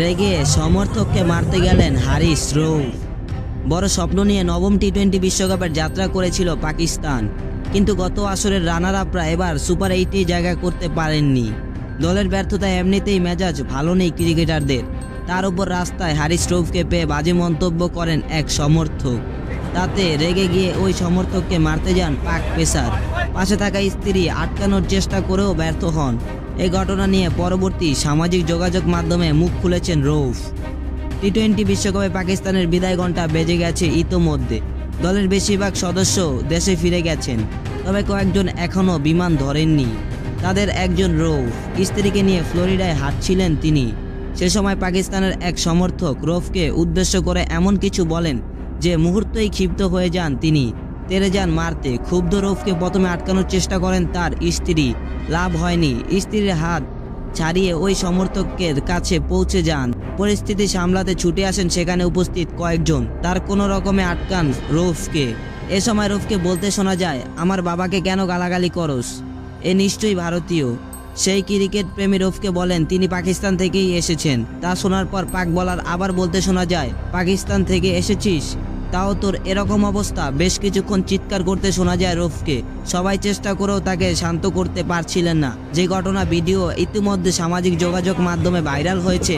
রেগে সমর্থককে মারতে গেলেন হারিস রৌফ। বড় স্বপ্ন নিয়ে নবম টি-20 বিশ্বকাপের যাত্রা করেছিল পাকিস্তান, কিন্তু গত আসরের রানার আপরা এবার সুপার 8 জায়গা করতে পারেননি। দলের ব্যর্থতায় এমনিতেই মেজাজ ভালো নেই ক্রিকেটারদের, তার উপর রাস্তায় হারিস রৌফকে পেয়ে বাজে মন্তব্য করেন এক সমর্থক। তাতে রেগে গিয়ে ওই সমর্থককে মারতে যান পাক পেসার। পাশে থাকা স্ত্রী আটকানোর চেষ্টা করেও ব্যর্থ হন। এই ঘটনা নিয়ে পরবর্তী সামাজিক যোগাযোগ মাধ্যমে মুখ খুলেছেন রৌফ। টি-20 বিশ্বকাপে পাকিস্তানের বিদায় ঘণ্টা বেজে গেছে ইতোমধ্যে। দলের বেশিরভাগ সদস্য দেশে ফিরে গেছেন, তবে কয়েকজন এখনও বিমান ধরেননি। তাদের একজন রৌফ, স্ত্রীকে নিয়ে ফ্লোরিডায় হাঁটছিলেন তিনি। সে সময় পাকিস্তানের এক সমর্থক রৌফকে উদ্দেশ্য করে এমন কিছু বলেন যে মুহূর্তেই ক্ষিপ্ত হয়ে যান তিনি, তেড়ে যান মারতে। ক্ষুব্ধ রৌফকে প্রথমে আটকানোর চেষ্টা করেন তার স্ত্রী, লাভ হয়নি। স্ত্রীর হাত ছাড়িয়ে ওই সমর্থকের কাছে পৌঁছে যান। পরিস্থিতি সামলাতে ছুটে আসেন সেখানে উপস্থিত কয়েকজন, তার কোনো রকমে আটকান রৌফকে। এ সময় রৌফকে বলতে শোনা যায়, আমার বাবাকে কেন গালাগালি করস, এ নিশ্চয়ই ভারতীয়। সেই ক্রিকেট প্রেমী রৌফকে বলেন তিনি পাকিস্তান থেকেই এসেছেন। তা শোনার পর পাক বলার আবার বলতে শোনা যায়, পাকিস্তান থেকে এসেছিস, তাও তোর এরকম অবস্থা। বেশ কিছুক্ষণ চিৎকার করতে শোনা যায় রৌফকে। সবাই চেষ্টা করেও তাকে শান্ত করতে পারছিলেন না। যে ঘটনা ভিডিও ইতিমধ্যে সামাজিক যোগাযোগ মাধ্যমে ভাইরাল হয়েছে।